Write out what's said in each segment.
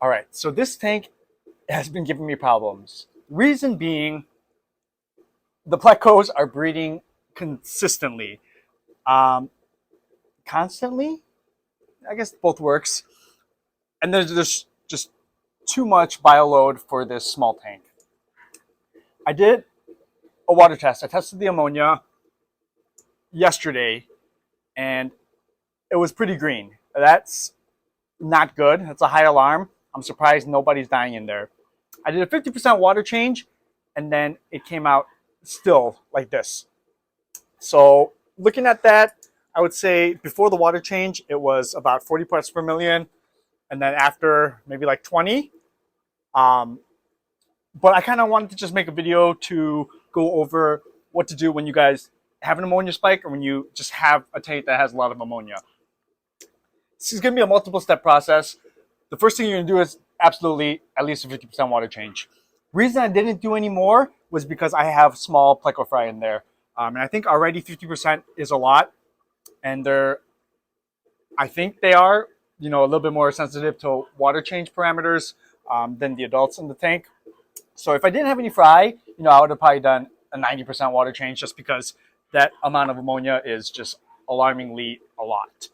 All right, so this tank has been giving me problems. Reason being, the plecos are breeding consistently. Um, Constantly? I guess both works. And there's just too much bioload for this small tank. I did a water test. I tested the ammonia yesterday, and it was pretty green. That's not good. That's a high alarm. I'm surprised nobody's dying in there. I did a 50% water change, and then it came out still like this. So looking at that, I would say before the water change, it was about 40 parts per million, and then after maybe like 20. Um, but I kind of wanted to just make a video to go over what to do when you guys have an ammonia spike or when you just have a tank that has a lot of ammonia. This is going to be a multiple step process. The first thing you're going to do is absolutely at least a 50% water change. Reason I didn't do any more was because I have small pleco fry in there. And I think already 50% is a lot. And I think they are, a little bit more sensitive to water change parameters than the adults in the tank. So if I didn't have any fry, I would have probably done a 90% water change just because that amount of ammonia is just alarmingly a lot.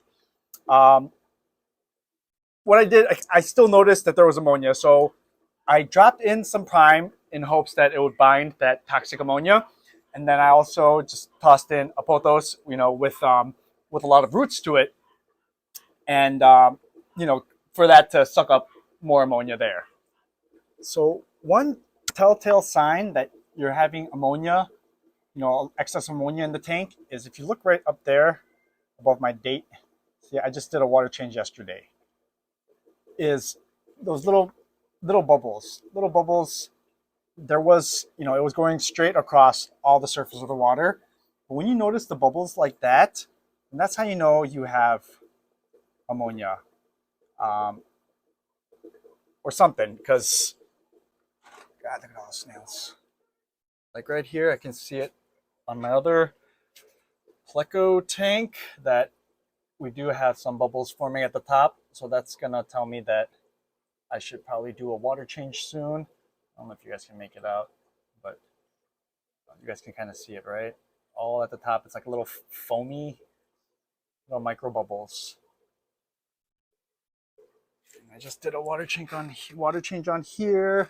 What I did, I still noticed that there was ammonia. So I dropped in some prime in hopes that it would bind that toxic ammonia. And then I also just tossed in a pothos, with a lot of roots to it. And, for that to suck up more ammonia there. So one telltale sign that you're having ammonia, excess ammonia in the tank is if you look right up there above my date. See, I just did a water change yesterday. Is those little bubbles. Little bubbles, there was, it was going straight across all the surface of the water. But when you notice the bubbles like that, and that's how you know you have ammonia. Or something, because God, look at all the snails. Like right here, I can see it on my other pleco tank that we do have some bubbles forming at the top. So that's gonna tell me that I should probably do a water change soon. I don't know if you guys can make it out, but you guys can kind of see it, right? All at the top, it's like a little foamy, little micro bubbles. I just did a water change on here.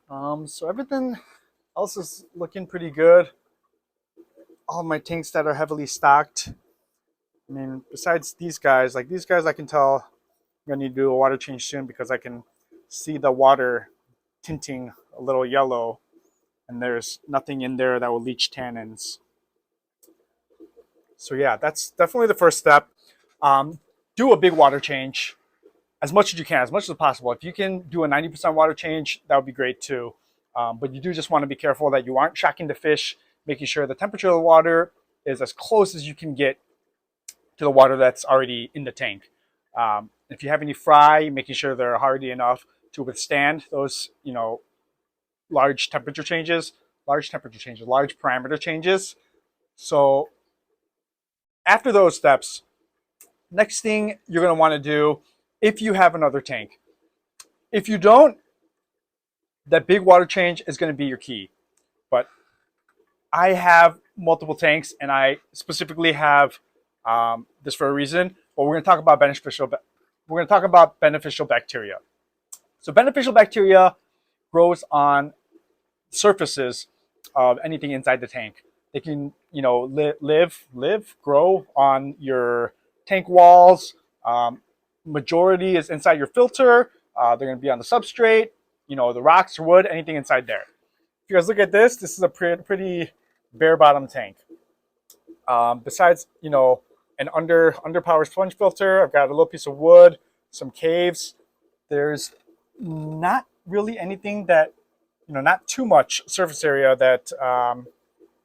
So everything else is looking pretty good. All my tanks that are heavily stocked. I mean, besides these guys, I can tell I'm gonna need to do a water change soon because I can see the water tinting a little yellow, and there's nothing in there that will leach tannins. So yeah, that's definitely the first step. Do a big water change. As much as you can, as much as possible. If you can do a 90% water change, that would be great too. But you do just want to be careful that you aren't shocking the fish, making sure the temperature of the water is as close as you can get to the water that's already in the tank. If you have any fry, making sure they're hardy enough to withstand those, large parameter changes. So after those steps, next thing you're going to want to do, if you have another tank. If you don't, that big water change is going to be your key. But I have multiple tanks, and I specifically have this for a reason. But we're going to talk about beneficial bacteria. So beneficial bacteria grows on surfaces of anything inside the tank. They can, grow on your tank walls. Majority is inside your filter. They're going to be on the substrate, the rocks or wood, anything inside there. If you guys look at this is a pretty bare bottom tank. Besides, an underpowered sponge filter, I've got a little piece of wood, some caves. There's not really anything that, not too much surface area that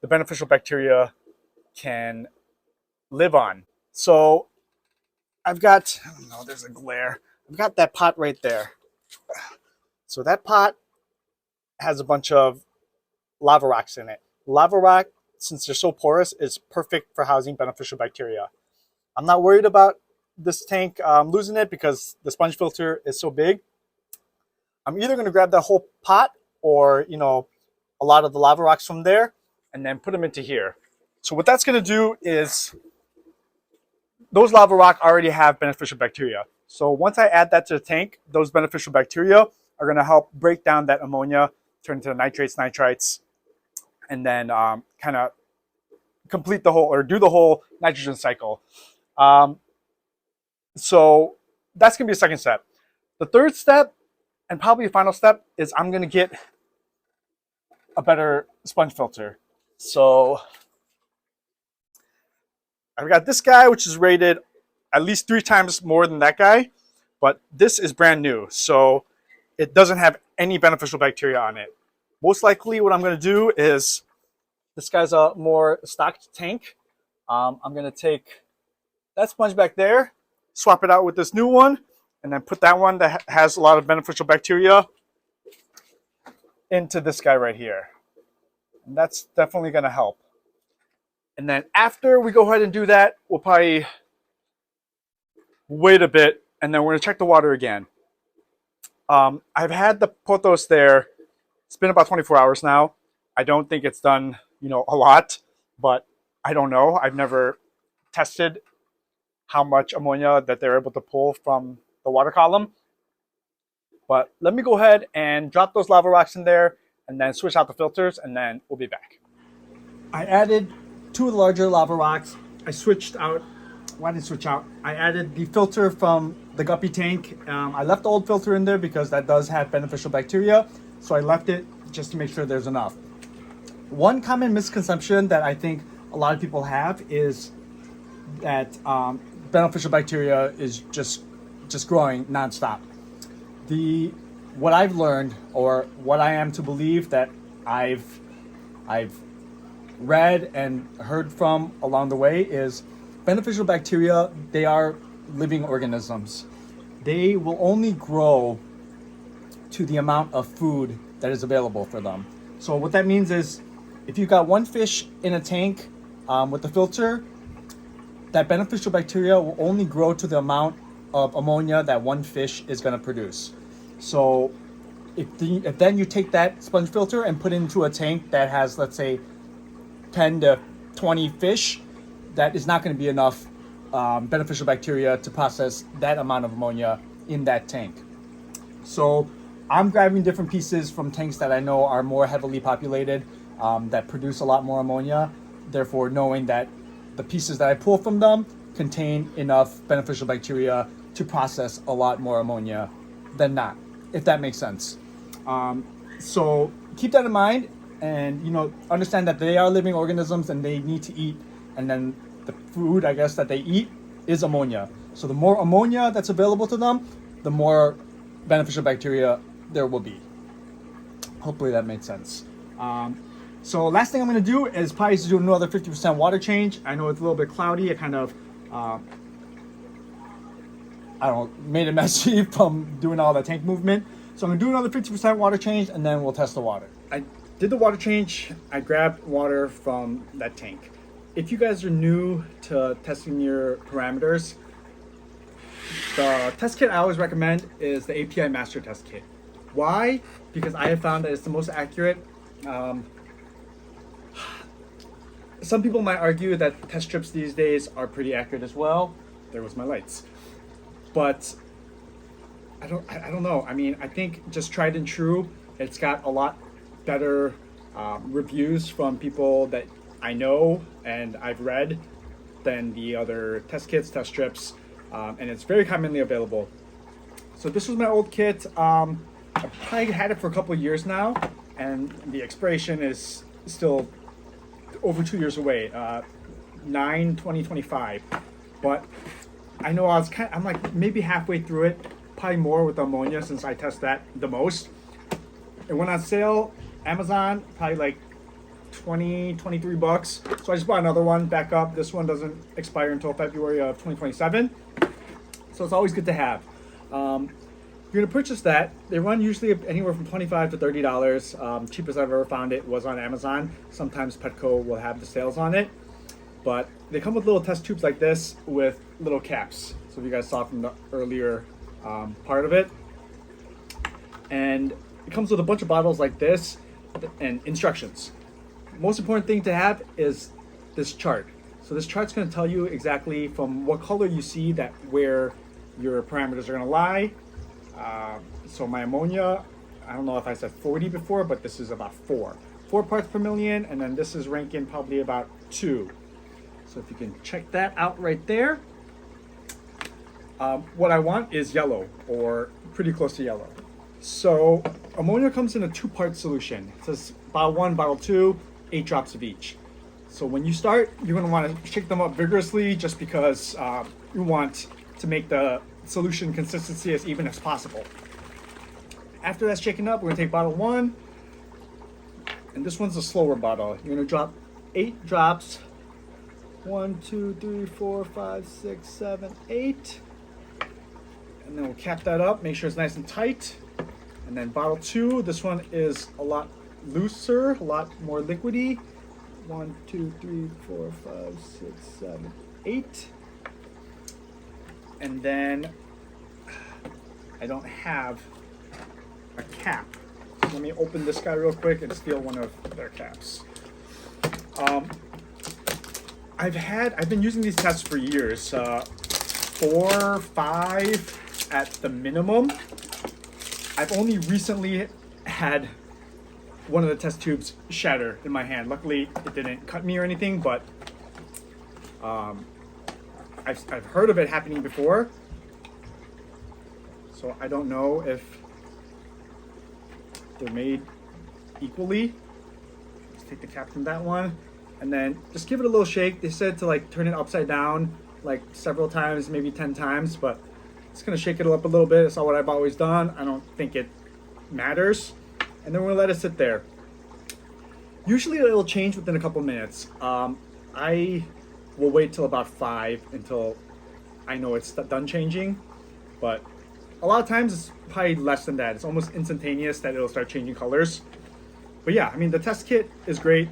the beneficial bacteria can live on. So I've got, I don't know, there's a glare. I've got that pot right there. So that pot has a bunch of lava rocks in it. Lava rock, since they're so porous, is perfect for housing beneficial bacteria. I'm not worried about this tank losing it because the sponge filter is so big. I'm either going to grab that whole pot or, you know, a lot of the lava rocks from there and then put them into here. So what that's going to do is those lava rock already have beneficial bacteria. So once I add that to the tank, those beneficial bacteria are going to help break down that ammonia, turn into nitrates, nitrites, and then kind of complete the whole or do the whole nitrogen cycle. So that's going to be a second step. The third step, and probably the final step, is I'm going to get a better sponge filter. So I've got this guy, which is rated at least 3 times more than that guy, but this is brand new, so it doesn't have any beneficial bacteria on it. Most likely what I'm going to do is, this guy's a more stocked tank. I'm going to take that sponge back there, swap it out with this new one, and then put that one that has a lot of beneficial bacteria into this guy right here. And that's definitely going to help. And then after we go ahead and do that, we'll probably wait a bit, and then we're going to check the water again. I've had the pothos there. It's been about 24 hours now. I don't think it's done, you know, a lot, but I don't know. I've never tested how much ammonia that they're able to pull from the water column. But let me go ahead and drop those lava rocks in there and then switch out the filters, and then we'll be back. I added 2 of the larger lava rocks. I switched out, why did I switch out? I added the filter from the guppy tank. I left the old filter in there because that does have beneficial bacteria. So I left it just to make sure there's enough. One common misconception that I think a lot of people have is that beneficial bacteria is just growing nonstop. What I've learned, or what I am to believe that I've read and heard from along the way, is beneficial bacteria, they are living organisms. They will only grow to the amount of food that is available for them. So what that means is, if you've got one fish in a tank with the filter, that beneficial bacteria will only grow to the amount of ammonia that one fish is going to produce. So if then you take that sponge filter and put it into a tank that has, let's say, 10 to 20 fish, that is not going to be enough beneficial bacteria to process that amount of ammonia in that tank. So I'm grabbing different pieces from tanks that I know are more heavily populated, that produce a lot more ammonia, therefore knowing that the pieces that I pull from them contain enough beneficial bacteria to process a lot more ammonia than not, if that makes sense. So keep that in mind, and understand that they are living organisms and they need to eat, and then the food, I guess, that they eat is ammonia. So the more ammonia that's available to them, the more beneficial bacteria there will be. Hopefully that made sense. So last thing I'm going to do is probably do another 50% water change. I know it's a little bit cloudy. I kind of, made it messy from doing all the tank movement. So I'm going to do another 50% water change, and then we'll test the water. I did the water change. I grabbed water from that tank. If you guys are new to testing your parameters, the test kit I always recommend is the API Master Test Kit. Why? Because I have found that it's the most accurate. Some people might argue that test strips these days are pretty accurate as well. There was my lights. But I don't know. I mean, I think just tried and true, it's got a lot better reviews from people that I know and I've read than the other test kits, test strips, and it's very commonly available. So this was my old kit. I've probably had it for a couple of years now, and the expiration is still over 2 years away, 9/20/25. But I know I'm like maybe halfway through it, probably more with ammonia since I test that the most. It went on sale, Amazon, probably like $23. So I just bought another one back up. This one doesn't expire until February of 2027. So it's always good to have. You're gonna purchase that. They run usually anywhere from $25 to $30. Cheapest I've ever found it was on Amazon. Sometimes Petco will have the sales on it. But they come with little test tubes like this with little caps. So if you guys saw from the earlier part of it. And it comes with a bunch of bottles like this and instructions. Most important thing to have is this chart. So this chart's going to tell you exactly from what color you see that where your parameters are going to lie. So my ammonia, I don't know if I said 40 before, but this is about 4 parts per million, and then this is ranking probably about 2. So if you can check that out right there. What I want is yellow, or pretty close to yellow. So ammonia comes in a 2-part solution. It says bottle 1, bottle 2, 8 drops of each. So when you start, you're going to want to shake them up vigorously, just because you want to make the solution consistency as even as possible. After that's shaken up, we're going to take bottle 1, and this one's a slower bottle. You're going to drop 8 drops. 1, 2, 3, 4, 5, 6, 7, 8. And then we'll cap that up, make sure it's nice and tight. And then bottle 2, this one is a lot looser, a lot more liquidy. 1, 2, 3, 4, 5, 6, 7, 8. And then I don't have a cap. So let me open this guy real quick and steal one of their caps. I've been using these tests for years, 4, 5 at the minimum. I've only recently had one of the test tubes shatter in my hand. Luckily, it didn't cut me or anything, but I've heard of it happening before. So I don't know if they're made equally. Let's take the cap from that one, and then just give it a little shake. They said to like turn it upside down like several times, maybe 10 times, but it's gonna shake it up a little bit. It's not what I've always done. I don't think it matters. And then we're gonna let it sit there. Usually it'll change within a couple minutes. I will wait till about 5 until I know it's done changing, but a lot of times it's probably less than that. It's almost instantaneous that it'll start changing colors. But yeah, I mean, the test kit is great.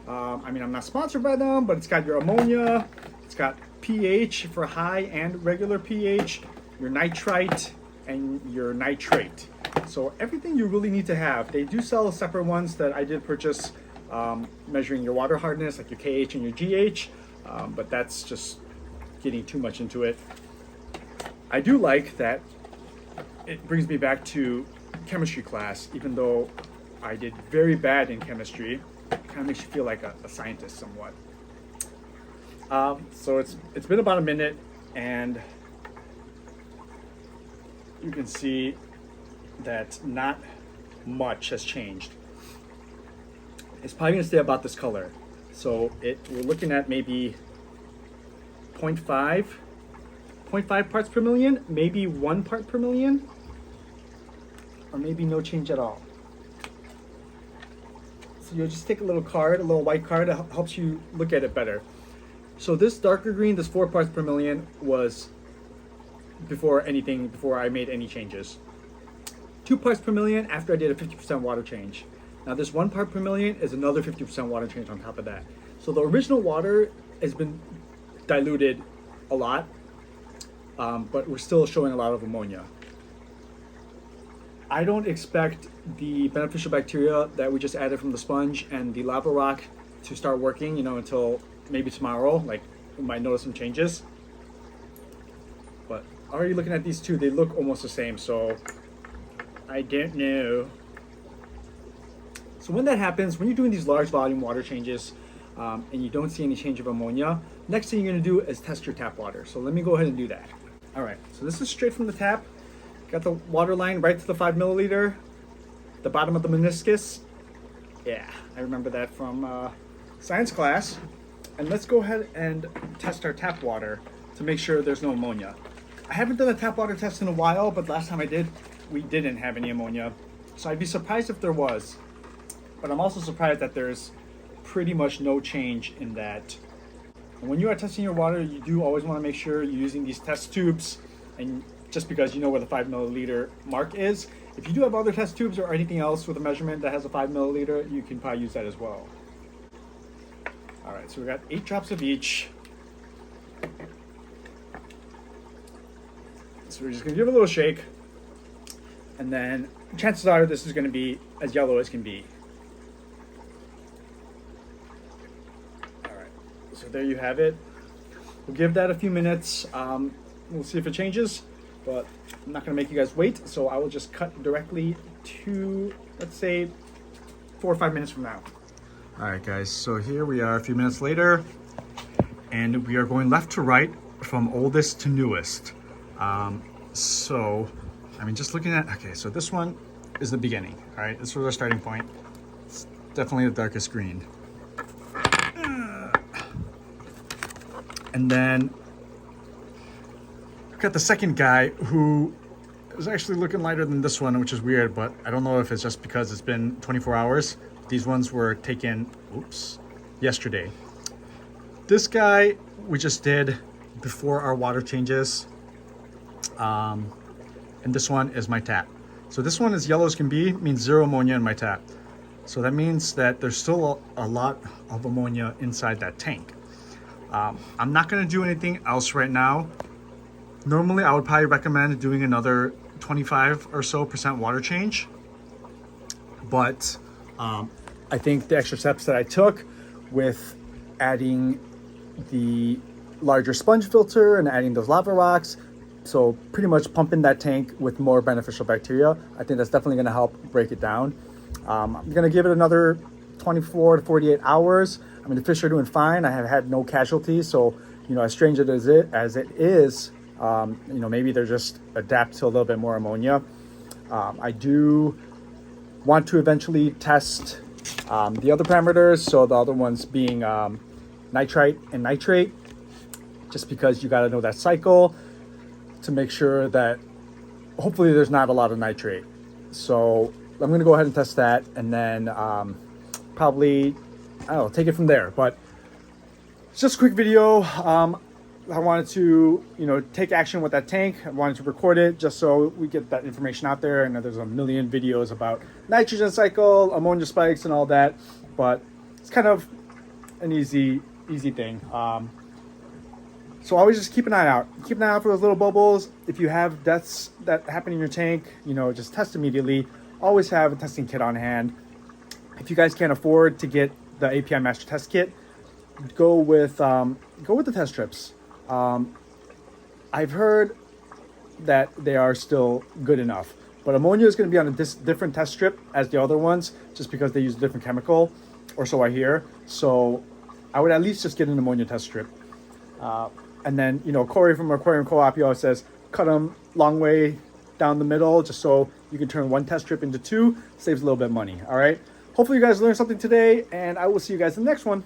I mean, I'm not sponsored by them, but it's got your ammonia, it's got pH for high and regular pH, your nitrite, and your nitrate. So everything you really need to have. They do sell separate ones that I did purchase, measuring your water hardness, like your KH and your GH, but that's just getting too much into it. I do like that it brings me back to chemistry class, even though I did very bad in chemistry. It kind of makes you feel like a scientist somewhat. So it's been about a minute, and you can see that not much has changed. It's probably going to stay about this color. So we're looking at maybe 0.5 parts per million, maybe 1 part per million, or maybe no change at all. So you'll just take a little card, a little white card that helps you look at it better. So this darker green, this 4 parts per million, was before I made any changes. 2 parts per million after I did a 50% water change. Now this 1 part per million is another 50% water change on top of that. So the original water has been diluted a lot, but we're still showing a lot of ammonia. I don't expect the beneficial bacteria that we just added from the sponge and the lava rock to start working, until maybe tomorrow. Like, we might notice some changes. But already looking at these two, they look almost the same, so I don't know. So when that happens, when you're doing these large volume water changes, and you don't see any change of ammonia, next thing you're gonna do is test your tap water. So let me go ahead and do that. All right, so this is straight from the tap. Got the water line right to the 5 milliliter, the bottom of the meniscus. Yeah, I remember that from science class. And let's go ahead and test our tap water to make sure there's no ammonia. I haven't done a tap water test in a while, but last time I did, we didn't have any ammonia. So I'd be surprised if there was. But I'm also surprised that there's pretty much no change in that. And when you are testing your water, you do always want to make sure you're using these test tubes, and just because you know where the 5 milliliter mark is. If you do have other test tubes or anything else with a measurement that has a 5 milliliter, you can probably use that as well. All right, so we got 8 drops of each. So we're just gonna give it a little shake. And then chances are this is going to be as yellow as can be. All right, so there you have it. We'll give that a few minutes. We'll see if it changes, but I'm not going to make you guys wait. So I will just cut directly to, let's say, 4 or 5 minutes from now. All right, guys, so here we are a few minutes later, and we are going left to right from oldest to newest. So, I mean, just looking at, okay, so this one is the beginning, all right? This was our starting point. It's definitely the darkest green. And then we've got the second guy who is actually looking lighter than this one, which is weird, but I don't know if it's just because it's been 24 hours. These ones were taken, yesterday. This guy we just did before our water changes. And this one is my tap. So this one is yellow as can be, means zero ammonia in my tap. So that means that there's still a lot of ammonia inside that tank. I'm not gonna do anything else right now. Normally I would probably recommend doing another 25% or so water change. But I think the extra steps that I took with adding the larger sponge filter and adding those lava rocks, so pretty much pumping that tank with more beneficial bacteria, I think that's definitely gonna help break it down. I'm gonna give it another 24 to 48 hours. I mean, the fish are doing fine. I have had no casualties. So, you know, as strange as it is, you know, maybe they're just adapt to a little bit more ammonia. I do want to eventually test the other parameters. So the other ones being nitrite and nitrate, just because you got to know that cycle to make sure that hopefully there's not a lot of nitrate. So I'm going to go ahead and test that, and then probably, I don't know, take it from there. But it's just a quick video. I wanted to, you know, take action with that tank. I wanted to record it just so we get that information out there. I know there's a million videos about nitrogen cycle, ammonia spikes, and all that, but it's kind of an easy thing. So always just keep an eye out. Keep an eye out for those little bubbles. If you have deaths that happen in your tank, you know, just test immediately. Always have a testing kit on hand. If you guys can't afford to get the API Master Test Kit, go with the test strips. I've heard that they are still good enough, but ammonia is going to be on a different test strip as the other ones, just because they use a different chemical, or so I hear. So I would at least just get an ammonia test strip. And then, you know, Corey from Aquarium Co-op, he always says, cut them long way down the middle, just so you can turn one test strip into two, saves a little bit of money. All right. Hopefully you guys learned something today, and I will see you guys in the next one.